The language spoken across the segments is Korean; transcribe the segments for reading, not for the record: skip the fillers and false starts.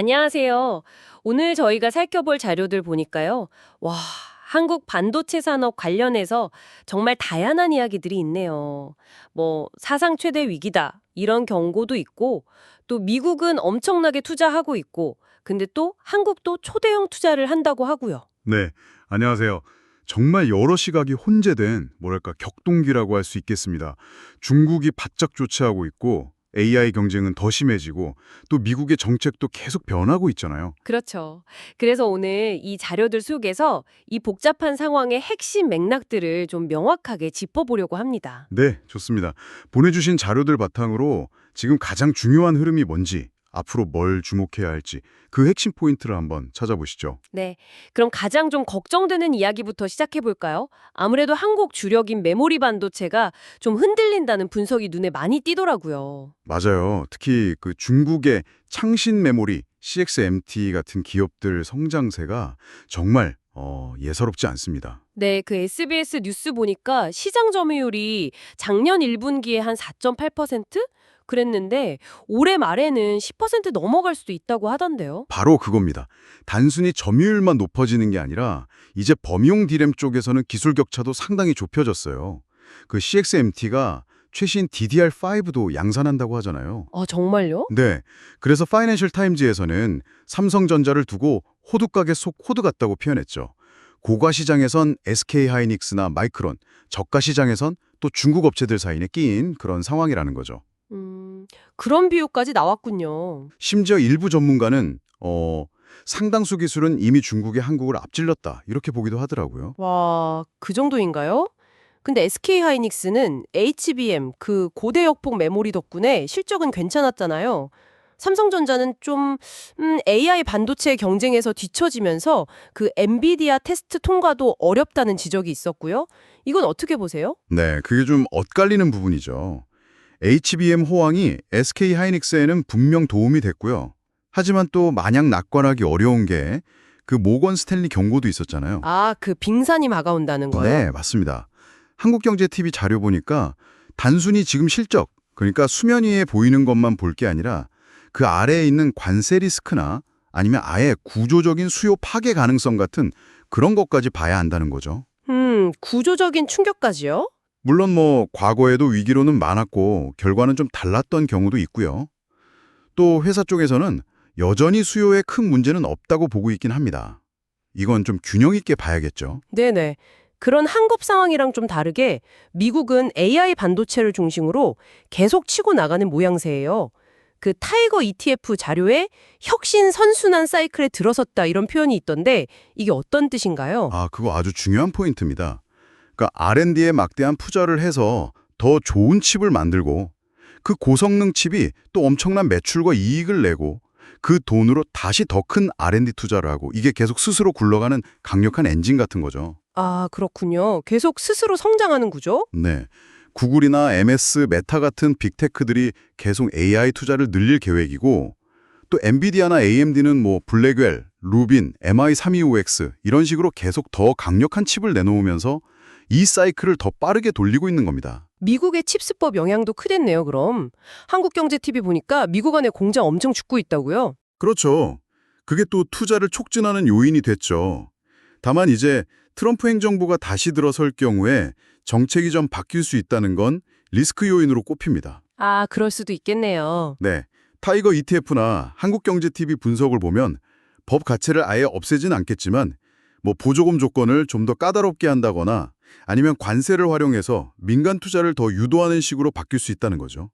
안녕하세요. 오늘 저희가 살펴볼 자료들 보니까요. 와, 한국 반도체 산업 관련해서 정말 다양한 이야기들이 있네요. 뭐, 사상 최대 위기다. 이런 경고도 있고, 또 미국은 엄청나게 투자하고 있고, 근데 또 한국도 초대형 투자를 한다고 하고요. 네, 안녕하세요. 정말 여러 시각이 혼재된 뭐랄까 격동기라고 할 수 있겠습니다. 중국이 바짝 조치하고 있고 AI 경쟁은 더 심해지고 또 미국의 정책도 계속 변하고 있잖아요. 그렇죠. 그래서 오늘 이 자료들 속에서 이 복잡한 상황의 핵심 맥락들을 좀 명확하게 짚어보려고 합니다. 네, 좋습니다. 보내주신 자료들 바탕으로 지금 가장 중요한 흐름이 뭔지, 앞으로 뭘 주목해야 할지 그 핵심 포인트를 한번 찾아보시죠. 네. 그럼 가장 좀 걱정되는 이야기부터 시작해 볼까요? 아무래도 한국 주력인 메모리 반도체가 좀 흔들린다는 분석이 눈에 많이 띄더라고요. 맞아요. 특히 그 중국의 창신 메모리, CXMT 같은 기업들 성장세가 정말 예사롭지 않습니다. 네, 그 SBS 뉴스 보니까 시장 점유율이 작년 1분기에 한 4.8%? 그랬는데 올해 말에는 10% 넘어갈 수도 있다고 하던데요. 바로 그겁니다. 단순히 점유율만 높아지는 게 아니라 이제 범용 디램 쪽에서는 기술 격차도 상당히 좁혀졌어요. 그 CXMT가 최신 DDR5도 양산한다고 하잖아요. 아, 정말요? 네, 그래서 파이낸셜 타임즈에서는 삼성전자를 두고 호두가게 속 호두 같다고 표현했죠. 고가 시장에선 SK하이닉스나 마이크론, 저가 시장에선 또 중국 업체들 사이에 끼인 그런 상황이라는 거죠. 그런 비유까지 나왔군요. 심지어 일부 전문가는 상당수 기술은 이미 중국이 한국을 앞질렀다 이렇게 보기도 하더라고요. 와, 그 정도인가요? 근데 SK하이닉스는 HBM, 그 고대 역폭 메모리 덕분에 실적은 괜찮았잖아요. 삼성전자는 좀 AI 반도체 경쟁에서 뒤처지면서 그 엔비디아 테스트 통과도 어렵다는 지적이 있었고요. 이건 어떻게 보세요? 네, 그게 좀 엇갈리는 부분이죠. HBM 호황이 SK하이닉스에는 분명 도움이 됐고요. 하지만 또 마냥 낙관하기 어려운 게 그 모건 스탠리 경고도 있었잖아요. 아, 그 빙산이 막아온다는 거요? 네, 맞습니다. 한국경제TV 자료 보니까 단순히 지금 실적, 그러니까 수면 위에 보이는 것만 볼 게 아니라 그 아래에 있는 관세 리스크나 아니면 아예 구조적인 수요 파괴 가능성 같은 그런 것까지 봐야 한다는 거죠. 구조적인 충격까지요? 물론 뭐 과거에도 위기로는 많았고 결과는 좀 달랐던 경우도 있고요. 또 회사 쪽에서는 여전히 수요에 큰 문제는 없다고 보고 있긴 합니다. 이건 좀 균형 있게 봐야겠죠. 네네. 그런 한국 상황이랑 좀 다르게 미국은 AI 반도체를 중심으로 계속 치고 나가는 모양새예요. 그 타이거 ETF 자료에 혁신 선순환 사이클에 들어섰다 이런 표현이 있던데 이게 어떤 뜻인가요? 아, 그거 아주 중요한 포인트입니다. 그러니까 R&D에 막대한 투자를 해서 더 좋은 칩을 만들고 그 고성능 칩이 또 엄청난 매출과 이익을 내고 그 돈으로 다시 더 큰 R&D 투자를 하고 이게 계속 스스로 굴러가는 강력한 엔진 같은 거죠. 아, 그렇군요. 계속 스스로 성장하는 구조? 네. 구글이나 MS, 메타 같은 빅테크들이 계속 AI 투자를 늘릴 계획이고 또 엔비디아나 AMD는 뭐 블랙웰, 루빈, MI325X 이런 식으로 계속 더 강력한 칩을 내놓으면서 이 사이클을 더 빠르게 돌리고 있는 겁니다. 미국의 칩스법 영향도 크겠네요, 그럼. 한국경제TV 보니까 미국 안에 공장 엄청 죽고 있다고요? 그렇죠. 그게 또 투자를 촉진하는 요인이 됐죠. 다만 이제 트럼프 행정부가 다시 들어설 경우에 정책이 좀 바뀔 수 있다는 건 리스크 요인으로 꼽힙니다. 아, 그럴 수도 있겠네요. 네, 타이거 ETF나 한국경제TV 분석을 보면 법 가치를 아예 없애진 않겠지만 뭐 보조금 조건을 좀 더 까다롭게 한다거나 아니면 관세를 활용해서 민간 투자를 더 유도하는 식으로 바뀔 수 있다는 거죠.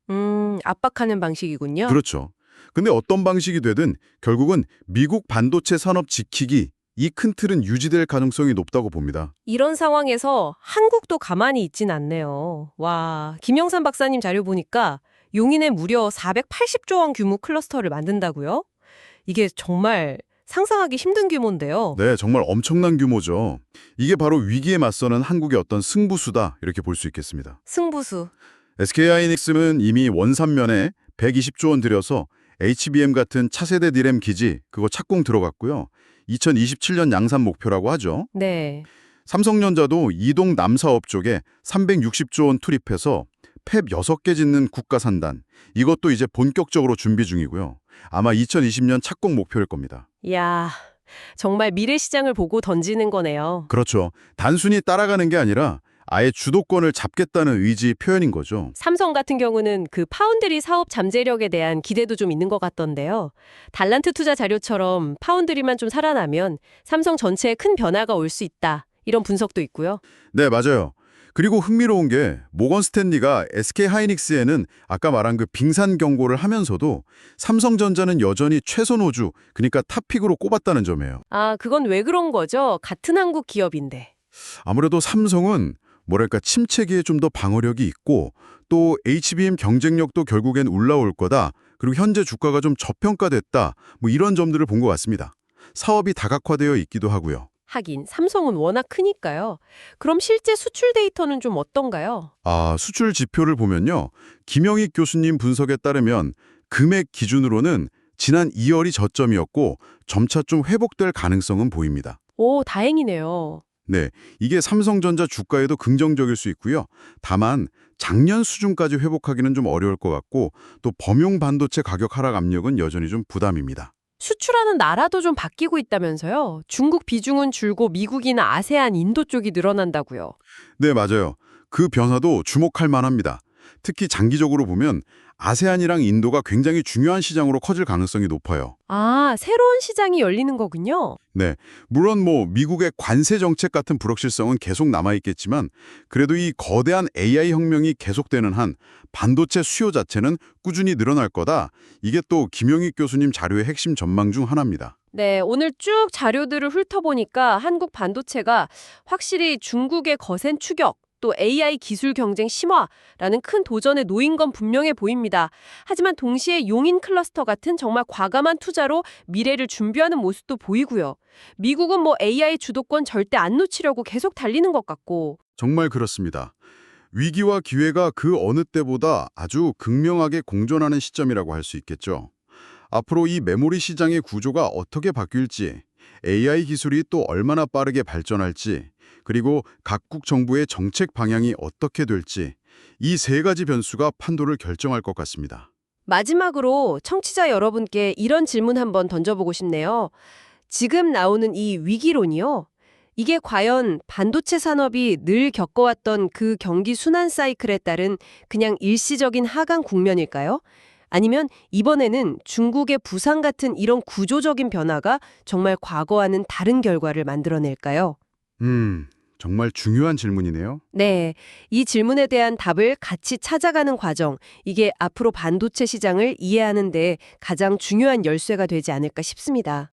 압박하는 방식이군요. 그렇죠. 근데 어떤 방식이 되든 결국은 미국 반도체 산업 지키기 이 큰 틀은 유지될 가능성이 높다고 봅니다. 이런 상황에서 한국도 가만히 있진 않네요. 와, 김영삼 박사님 자료 보니까 용인에 무려 480조 원 규모 클러스터를 만든다고요? 이게 정말 상상하기 힘든 규모인데요. 네, 정말 엄청난 규모죠. 이게 바로 위기에 맞서는 한국의 어떤 승부수다 이렇게 볼 수 있겠습니다. 승부수. SK하이닉스는 이미 원산면에 120조 원 들여서 HBM 같은 차세대 디램 기지 그거 착공 들어갔고요. 2027년 양산 목표라고 하죠. 네. 삼성전자도 이동 남사업 쪽에 360조 원 투입해서 팹 6개 짓는 국가 산단. 이것도 이제 본격적으로 준비 중이고요. 아마 2020년 착공 목표일 겁니다. 이야, 정말 미래 시장을 보고 던지는 거네요. 그렇죠. 단순히 따라가는 게 아니라 아예 주도권을 잡겠다는 의지 표현인 거죠. 삼성 같은 경우는 그 파운드리 사업 잠재력에 대한 기대도 좀 있는 것 같던데요. 달란트 투자 자료처럼 파운드리만 좀 살아나면 삼성 전체에 큰 변화가 올 수 있다. 이런 분석도 있고요. 네, 맞아요. 그리고 흥미로운 게 모건 스탠리가 SK 하이닉스에는 아까 말한 그 빙산 경고를 하면서도 삼성전자는 여전히 최선 호주, 그러니까 탑픽으로 꼽았다는 점이에요. 아, 그건 왜 그런 거죠? 같은 한국 기업인데. 아무래도 삼성은 뭐랄까 침체기에 좀 더 방어력이 있고 또 HBM 경쟁력도 결국엔 올라올 거다. 그리고 현재 주가가 좀 저평가됐다. 뭐 이런 점들을 본 것 같습니다. 사업이 다각화되어 있기도 하고요. 하긴 삼성은 워낙 크니까요. 그럼 실제 수출 데이터는 좀 어떤가요? 아, 수출 지표를 보면요. 김영익 교수님 분석에 따르면 금액 기준으로는 지난 2월이 저점이었고 점차 좀 회복될 가능성은 보입니다. 오, 다행이네요. 네, 이게 삼성전자 주가에도 긍정적일 수 있고요. 다만 작년 수준까지 회복하기는 좀 어려울 것 같고 또 범용 반도체 가격 하락 압력은 여전히 좀 부담입니다. 수출하는 나라도 좀 바뀌고 있다면서요? 중국 비중은 줄고 미국이나 아세안, 인도 쪽이 늘어난다고요. 네, 맞아요. 그 변화도 주목할 만합니다. 특히 장기적으로 보면 아세안이랑 인도가 굉장히 중요한 시장으로 커질 가능성이 높아요. 아, 새로운 시장이 열리는 거군요. 네, 물론 뭐 미국의 관세 정책 같은 불확실성은 계속 남아있겠지만 그래도 이 거대한 AI 혁명이 계속되는 한 반도체 수요 자체는 꾸준히 늘어날 거다. 이게 또 김영익 교수님 자료의 핵심 전망 중 하나입니다. 네, 오늘 쭉 자료들을 훑어보니까 한국 반도체가 확실히 중국의 거센 추격, 또 AI 기술 경쟁 심화라는 큰 도전에 놓인 건 분명해 보입니다. 하지만 동시에 용인 클러스터 같은 정말 과감한 투자로 미래를 준비하는 모습도 보이고요. 미국은 뭐 AI 주도권 절대 안 놓치려고 계속 달리는 것 같고. 정말 그렇습니다. 위기와 기회가 그 어느 때보다 아주 극명하게 공존하는 시점이라고 할 수 있겠죠. 앞으로 이 메모리 시장의 구조가 어떻게 바뀔지, AI 기술이 또 얼마나 빠르게 발전할지, 그리고 각국 정부의 정책 방향이 어떻게 될지 이 세 가지 변수가 판도를 결정할 것 같습니다. 마지막으로 청취자 여러분께 이런 질문 한번 던져보고 싶네요. 지금 나오는 이 위기론이요. 이게 과연 반도체 산업이 늘 겪어왔던 그 경기 순환 사이클에 따른 그냥 일시적인 하강 국면일까요? 아니면 이번에는 중국의 부상 같은 이런 구조적인 변화가 정말 과거와는 다른 결과를 만들어낼까요? 정말 중요한 질문이네요. 네, 이 질문에 대한 답을 같이 찾아가는 과정, 이게 앞으로 반도체 시장을 이해하는 데 가장 중요한 열쇠가 되지 않을까 싶습니다.